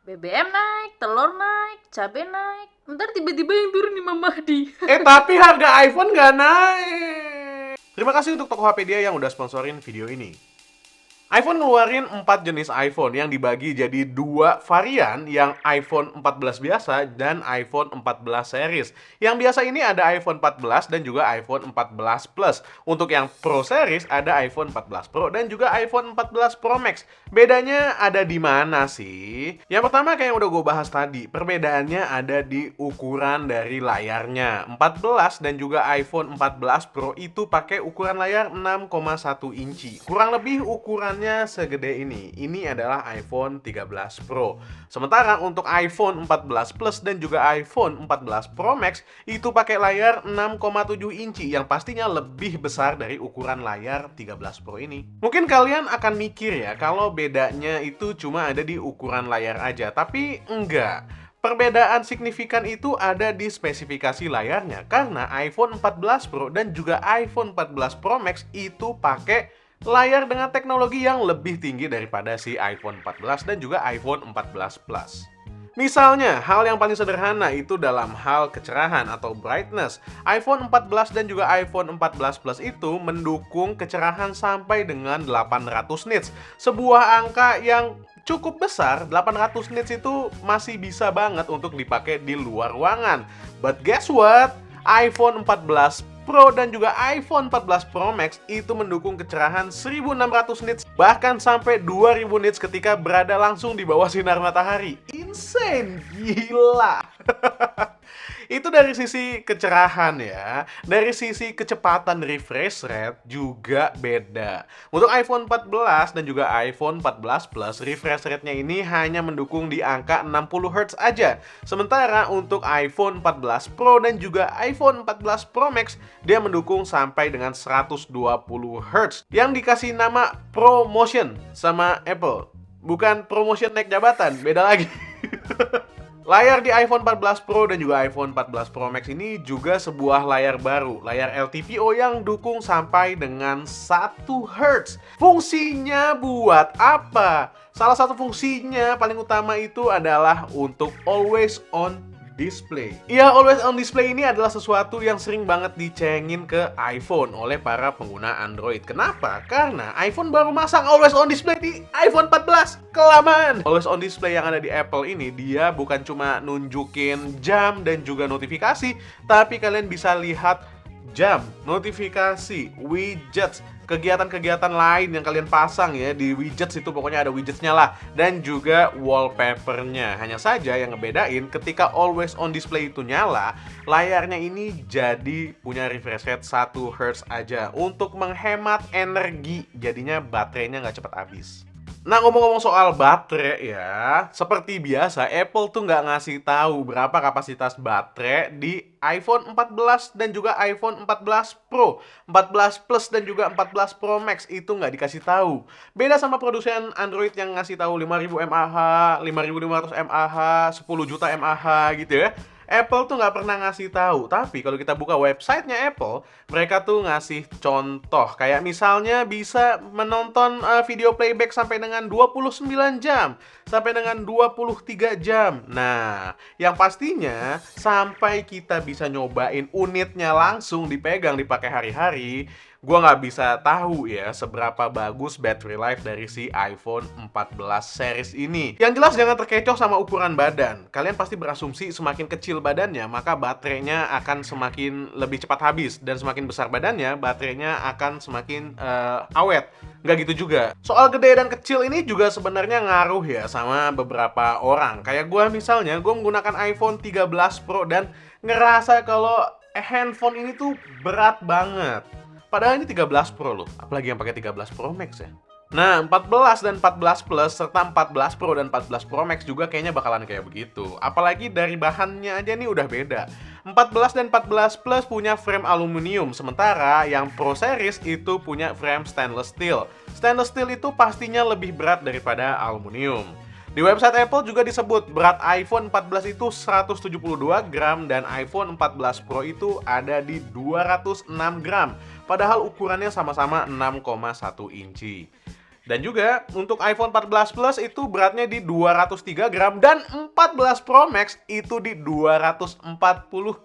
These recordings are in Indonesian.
BBM naik, telur naik, cabai naik. Ntar tiba-tiba yang turun Imam Mahdi. Tapi harga iPhone nggak naik. Terima kasih untuk Tokopedia yang udah sponsorin video ini. iPhone ngeluarin 4 jenis iPhone yang dibagi jadi 2 varian, yang iPhone 14 biasa dan iPhone 14 series. Yang biasa ini ada iPhone 14 dan juga iPhone 14 Plus. Untuk yang Pro series ada iPhone 14 Pro dan juga iPhone 14 Pro Max. Bedanya ada di mana sih? Yang pertama kayak yang udah gue bahas tadi, perbedaannya ada di ukuran dari layarnya. 14 dan juga iPhone 14 Pro itu pakai ukuran layar 6,1 inci. Kurang lebih ukurannya segede ini. Ini adalah iPhone 13 Pro. Sementara untuk iPhone 14 Plus dan juga iPhone 14 Pro Max itu pakai layar 6,7 inci yang pastinya lebih besar dari ukuran layar 13 Pro ini. Mungkin kalian akan mikir ya kalau bedanya itu cuma ada di ukuran layar aja, tapi enggak. Perbedaan signifikan itu ada di spesifikasi layarnya, karena iPhone 14 Pro dan juga iPhone 14 Pro Max itu pakai layar dengan teknologi yang lebih tinggi daripada si iPhone 14 dan juga iPhone 14 Plus. Misalnya, hal yang paling sederhana itu dalam hal kecerahan atau brightness. iPhone 14 dan juga iPhone 14 Plus itu mendukung kecerahan sampai dengan 800 nits. Sebuah angka yang cukup besar. 800 nits itu masih bisa banget untuk dipakai di luar ruangan. But guess what? iPhone 14 Pro dan juga iPhone 14 Pro Max itu mendukung kecerahan 1600 nits bahkan sampai 2000 nits ketika berada langsung di bawah sinar matahari. Insane, gila. Itu dari sisi kecerahan ya. Dari sisi kecepatan refresh rate juga beda. Untuk iPhone 14 dan juga iPhone 14 Plus, refresh rate-nya ini hanya mendukung di angka 60 Hz aja. Sementara untuk iPhone 14 Pro dan juga iPhone 14 Pro Max, dia mendukung sampai dengan 120 Hz. Yang dikasih nama ProMotion sama Apple. Bukan promotion naik jabatan, beda lagi. Layar di iPhone 14 Pro dan juga iPhone 14 Pro Max ini juga sebuah layar baru, layar LTPO yang dukung sampai dengan 1 Hz. Fungsinya buat apa? Salah satu fungsinya paling utama itu adalah untuk always on display. Ya, always on display ini adalah sesuatu yang sering banget dicengin ke iPhone oleh para pengguna Android. Kenapa? Karena iPhone baru masang always on display di iPhone 14. Kelamaan. Always on display yang ada di Apple ini, dia bukan cuma nunjukin jam dan juga notifikasi, tapi kalian bisa lihat jam, notifikasi, widgets, kegiatan-kegiatan lain yang kalian pasang ya di widgets itu, pokoknya ada widgetsnya lah, dan juga wallpapernya. Hanya saja yang ngebedain ketika always on display itu nyala, layarnya ini jadi punya refresh rate 1 Hz aja untuk menghemat energi, jadinya baterainya nggak cepat habis. Nah, ngomong-ngomong soal baterai ya, seperti biasa Apple tuh nggak ngasih tahu berapa kapasitas baterai di iPhone 14 dan juga iPhone 14 Pro, 14 Plus dan juga 14 Pro Max itu nggak dikasih tahu. Beda sama produsen Android yang ngasih tahu 5000 mAh, 5500 mAh, 10 juta mAh gitu ya. Apple tuh nggak pernah ngasih tahu, tapi kalau kita buka websitenya Apple, mereka tuh ngasih contoh. Kayak misalnya bisa menonton video playback sampai dengan 29 jam, sampai dengan 23 jam. Nah, yang pastinya sampai kita bisa nyobain unitnya langsung dipegang, dipakai hari-hari, gua nggak bisa tahu ya seberapa bagus battery life dari si iPhone 14 series ini. Yang jelas jangan terkecoh sama ukuran badan. Kalian pasti berasumsi semakin kecil badannya, maka baterainya akan semakin lebih cepat habis. Dan semakin besar badannya, baterainya akan semakin awet. Nggak gitu juga. Soal gede dan kecil ini juga sebenarnya ngaruh ya sama beberapa orang. Kayak gua misalnya, gua menggunakan iPhone 13 Pro dan ngerasa kalau handphone ini tuh berat banget. Padahal ini 13 Pro loh, apalagi yang pakai 13 Pro Max ya. Nah, 14 dan 14 Plus serta 14 Pro dan 14 Pro Max juga kayaknya bakalan kayak begitu. Apalagi dari bahannya aja nih udah beda. 14 dan 14 Plus punya frame aluminium, sementara yang Pro Series itu punya frame stainless steel. Stainless steel itu pastinya lebih berat daripada aluminium. Di website Apple juga disebut berat iPhone 14 itu 172 gram dan iPhone 14 Pro itu ada di 206 gram. Padahal ukurannya sama-sama 6,1 inci. Dan juga untuk iPhone 14 Plus itu beratnya di 203 gram dan 14 Pro Max itu di 240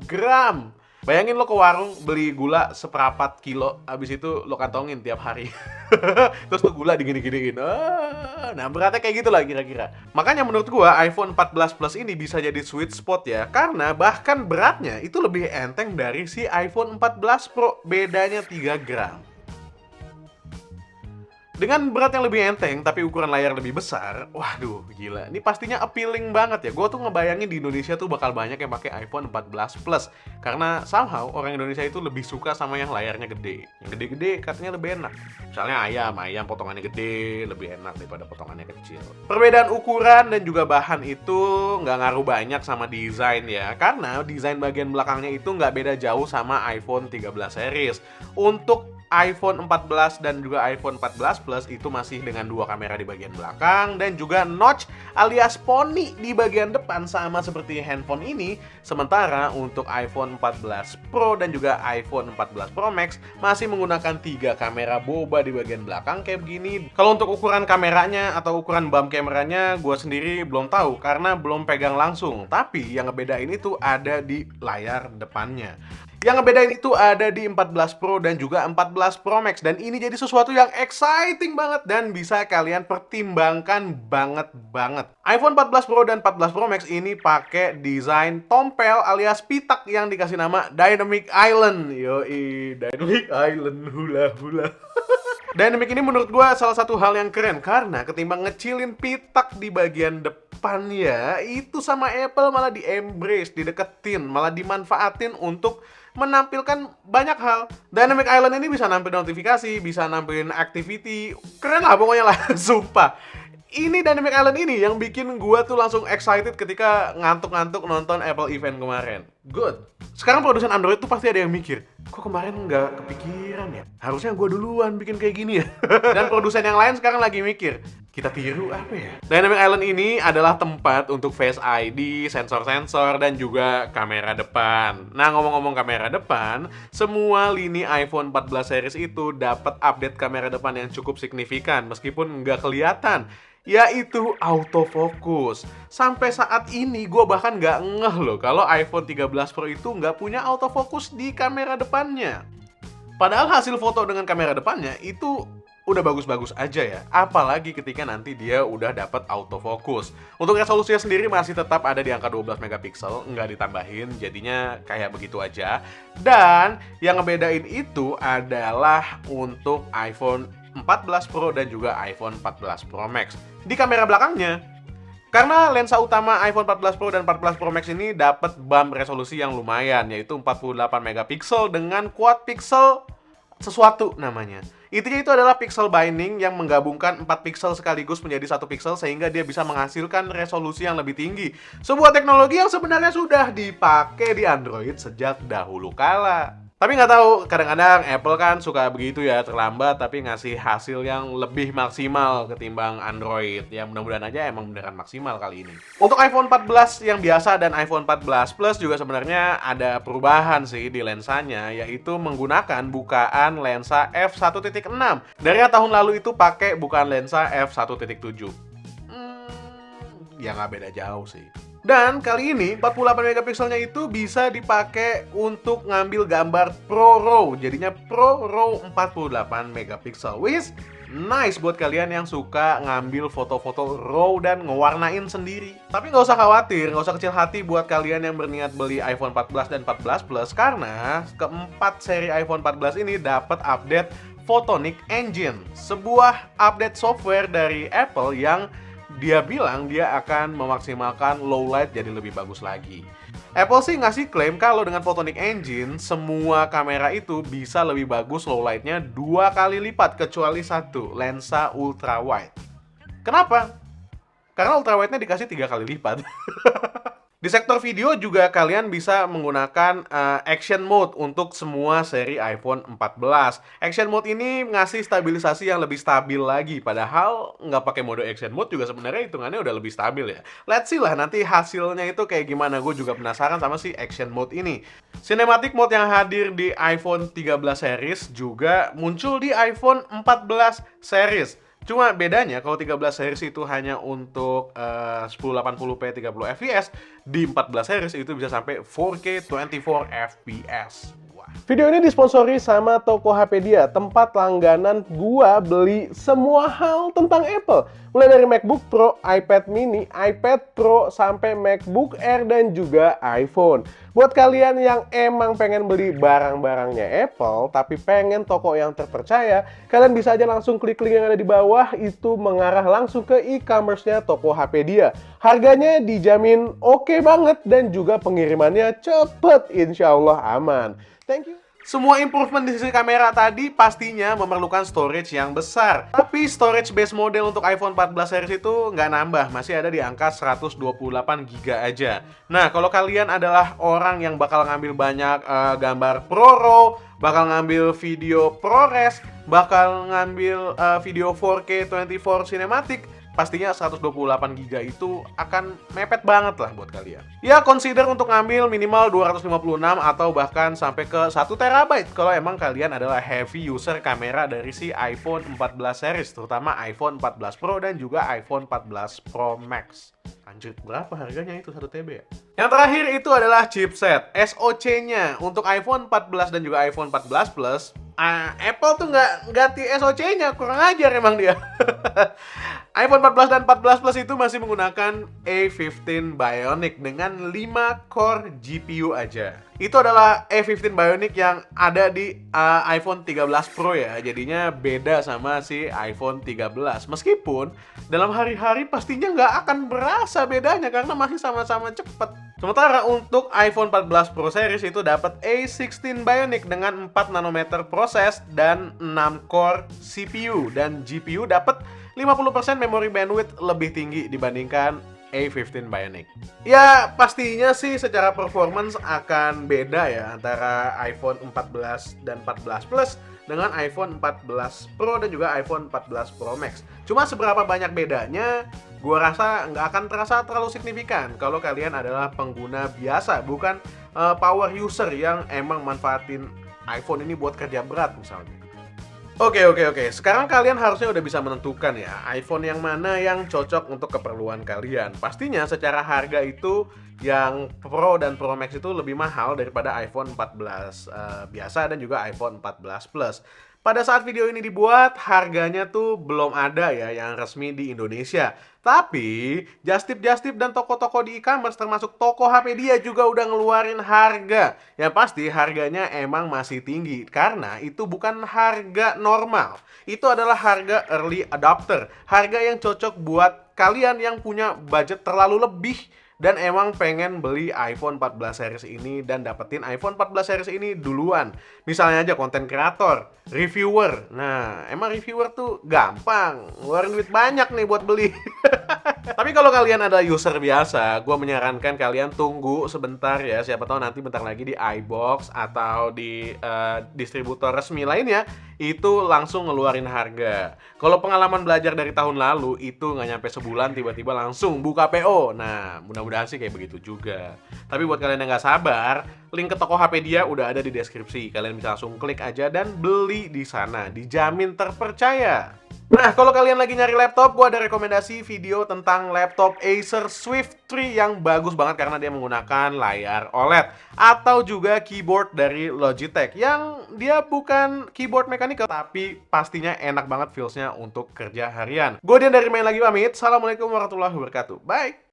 gram. Bayangin lo ke warung beli gula seperempat kilo, abis itu lo kantongin tiap hari. Terus tuh gula digini-giniin. Nah beratnya kayak gitu lah kira-kira. Makanya menurut gua iPhone 14 Plus ini bisa jadi sweet spot ya, karena bahkan beratnya itu lebih enteng dari si iPhone 14 Pro, bedanya 3 gram. Dengan berat yang lebih enteng tapi ukuran layar lebih besar, waduh gila, ini pastinya appealing banget ya. Gue tuh ngebayangin di Indonesia tuh bakal banyak yang pakai iPhone 14 Plus, karena somehow orang Indonesia itu lebih suka sama yang layarnya gede. Yang gede-gede katanya lebih enak. Misalnya ayam potongannya gede, lebih enak daripada potongannya kecil. Perbedaan ukuran dan juga bahan itu nggak ngaruh banyak sama desain ya, karena desain bagian belakangnya itu nggak beda jauh sama iPhone 13 series. Untuk iPhone 14 dan juga iPhone 14 Plus itu masih dengan dua kamera di bagian belakang dan juga notch alias poni di bagian depan sama seperti handphone ini. Sementara untuk iPhone 14 Pro dan juga iPhone 14 Pro Max masih menggunakan 3 kamera boba di bagian belakang kayak begini. Kalau untuk ukuran kameranya atau ukuran bump kameranya gue sendiri belum tahu karena belum pegang langsung. Tapi yang ngebedain itu ada di layar depannya. Yang ngebedain itu ada di 14 Pro dan juga 14 Pro Max. Dan ini jadi sesuatu yang exciting banget dan bisa kalian pertimbangkan banget. iPhone 14 Pro dan 14 Pro Max ini pakai desain tompel alias pitak yang dikasih nama Dynamic Island. Yoi, Dynamic Island, hula hula. Dynamic ini menurut gue salah satu hal yang keren karena ketimbang ngecilin pitak di bagian depan ya, itu sama Apple malah di-embrace, dideketin, malah dimanfaatin untuk menampilkan banyak hal. Dynamic Island ini bisa nampilin notifikasi, bisa nampilin activity, keren lah pokoknya lah, sumpah. Ini Dynamic Island ini yang bikin gua tuh langsung excited ketika ngantuk-ngantuk nonton Apple event kemarin. Good. Sekarang produsen Android tuh pasti ada yang mikir, kok kemarin nggak kepikiran ya? Harusnya gua duluan bikin kayak gini ya. Dan produsen yang lain sekarang lagi mikir, kita tiru apa ya? Dynamic Island ini adalah tempat untuk Face ID, sensor-sensor, dan juga kamera depan. Nah, ngomong-ngomong kamera depan, semua lini iPhone 14 series itu dapat update kamera depan yang cukup signifikan, meskipun nggak kelihatan, yaitu autofocus. Sampai saat ini gue bahkan nggak ngeh loh kalau iPhone 13 Pro itu nggak punya autofocus di kamera depannya. Padahal hasil foto dengan kamera depannya itu udah bagus-bagus aja ya, apalagi ketika nanti dia udah dapat autofocus. Untuk resolusinya sendiri masih tetap ada di angka 12 megapiksel, nggak ditambahin, jadinya kayak begitu aja. Dan yang ngebedain itu adalah untuk iPhone 14 Pro dan juga iPhone 14 Pro Max. Di kamera belakangnya, karena lensa utama iPhone 14 Pro dan 14 Pro Max ini dapat bump resolusi yang lumayan, yaitu 48 megapiksel dengan quad pixel sesuatu namanya. Intinya itu adalah pixel binding yang menggabungkan 4 pixel sekaligus menjadi 1 pixel sehingga dia bisa menghasilkan resolusi yang lebih tinggi. Sebuah teknologi yang sebenarnya sudah dipakai di Android sejak dahulu kala. Tapi nggak tahu, kadang-kadang Apple kan suka begitu ya, terlambat tapi ngasih hasil yang lebih maksimal ketimbang Android. Ya mudah-mudahan aja emang beneran maksimal kali ini. Untuk iPhone 14 yang biasa dan iPhone 14 Plus juga sebenarnya ada perubahan sih di lensanya, yaitu menggunakan bukaan lensa f1.6. Dari tahun lalu itu pakai bukaan lensa f1.7. Ya nggak beda jauh sih. Dan kali ini 48 megapikselnya itu bisa dipakai untuk ngambil gambar Pro RAW. Jadinya Pro RAW 48 megapiksel. Wis, nice buat kalian yang suka ngambil foto-foto RAW dan ngewarnain sendiri. Tapi nggak usah khawatir, nggak usah kecil hati buat kalian yang berniat beli iPhone 14 dan 14 Plus, karena keempat seri iPhone 14 ini dapat update Photonic Engine, sebuah update software dari Apple yang dia bilang dia akan memaksimalkan low light jadi lebih bagus lagi. Apple sih ngasih klaim kalau dengan Photonic Engine semua kamera itu bisa lebih bagus low lightnya 2 kali lipat kecuali satu, lensa ultra wide. Kenapa? Karena ultra wide-nya dikasih 3 kali lipat. Di sektor video juga kalian bisa menggunakan Action Mode untuk semua seri iPhone 14. Action Mode ini ngasih stabilisasi yang lebih stabil lagi, padahal nggak pakai mode Action Mode juga sebenarnya hitungannya udah lebih stabil ya. Let's see lah nanti hasilnya itu kayak gimana, gue juga penasaran sama si Action Mode ini. Cinematic Mode yang hadir di iPhone 13 series juga muncul di iPhone 14 series. Cuma bedanya kalau 13 series itu hanya untuk 1080p 30 fps, di 14 series itu bisa sampai 4K 24 fps. Video ini disponsori sama Tokopedia, tempat langganan gua beli semua hal tentang Apple. Mulai dari MacBook Pro, iPad mini, iPad Pro, sampai MacBook Air dan juga iPhone. Buat kalian yang emang pengen beli barang-barangnya Apple, tapi pengen toko yang terpercaya, kalian bisa aja langsung klik link yang ada di bawah, itu mengarah langsung ke e-commerce-nya Tokopedia. Harganya dijamin oke banget dan juga pengirimannya cepet, insya Allah aman. Thank you. Semua improvement di sisi kamera tadi pastinya memerlukan storage yang besar. Tapi storage base model untuk iPhone 14 series itu nggak nambah, masih ada di angka 128 GB aja. Nah, kalau kalian adalah orang yang bakal ngambil banyak gambar ProRAW, bakal ngambil video ProRes, bakal ngambil video 4K 24 cinematic, pastinya 128 GB itu akan mepet banget lah buat kalian. Ya, consider untuk ngambil minimal 256 atau bahkan sampai ke 1 TB kalau emang kalian adalah heavy user kamera dari si iPhone 14 series, terutama iPhone 14 Pro dan juga iPhone 14 Pro Max. Anjir, berapa harganya itu 1 TB ya? Yang terakhir itu adalah chipset. SoC-nya untuk iPhone 14 dan juga iPhone 14 Plus, Apple tuh nggak ganti SoC-nya, kurang ajar emang dia. iPhone 14 dan 14 Plus itu masih menggunakan A15 Bionic dengan 5 core GPU aja. Itu adalah A15 Bionic yang ada di iPhone 13 Pro ya. Jadinya beda sama si iPhone 13. Meskipun dalam hari-hari pastinya nggak akan berasa bedanya karena masih sama-sama cepet. Sementara untuk iPhone 14 Pro series itu dapat A16 Bionic dengan 4 nanometer proses dan 6 core CPU, dan GPU dapat 50% memory bandwidth lebih tinggi dibandingkan A15 Bionic. Ya, pastinya sih secara performance akan beda ya antara iPhone 14 dan 14 Plus dengan iPhone 14 Pro dan juga iPhone 14 Pro Max. Cuma seberapa banyak bedanya, gua rasa nggak akan terasa terlalu signifikan kalau kalian adalah pengguna biasa, bukan power user yang emang manfaatin iPhone ini buat kerja berat misalnya. Oke. Sekarang kalian harusnya udah bisa menentukan ya, iPhone yang mana yang cocok untuk keperluan kalian. Pastinya secara harga itu yang Pro dan Pro Max itu lebih mahal daripada iPhone 14 biasa dan juga iPhone 14 Plus. Pada saat video ini dibuat, harganya tuh belum ada ya yang resmi di Indonesia. Tapi, Justip dan toko-toko di e-commerce termasuk Tokopedia juga udah ngeluarin harga. Yang pasti harganya emang masih tinggi karena itu bukan harga normal. Itu adalah harga early adopter. Harga yang cocok buat kalian yang punya budget terlalu lebih dan emang pengen beli iPhone 14 series ini dan dapetin iPhone 14 series ini duluan. Misalnya aja konten kreator, reviewer. Nah, emang reviewer tuh gampang, ngeluarin duit banyak nih buat beli. Tapi kalau kalian ada user biasa, gue menyarankan kalian tunggu sebentar ya. Siapa tahu nanti bentar lagi di iBox atau di distributor resmi lainnya itu langsung ngeluarin harga. Kalau pengalaman belajar dari tahun lalu itu nggak nyampe sebulan tiba-tiba langsung buka PO. Nah, mudah-mudahan sih kayak begitu juga. Tapi buat kalian yang nggak sabar, link ke Tokopedia udah ada di deskripsi. Kalian bisa langsung klik aja dan beli di sana. Dijamin terpercaya. Nah, kalau kalian lagi nyari laptop, gua ada rekomendasi video tentang laptop Acer Swift 3 yang bagus banget karena dia menggunakan layar OLED. Atau juga keyboard dari Logitech yang dia bukan keyboard mechanical, tapi pastinya enak banget feelsnya untuk kerja harian. Gue Dian dari Main Lagi pamit. Assalamualaikum warahmatullahi wabarakatuh. Bye!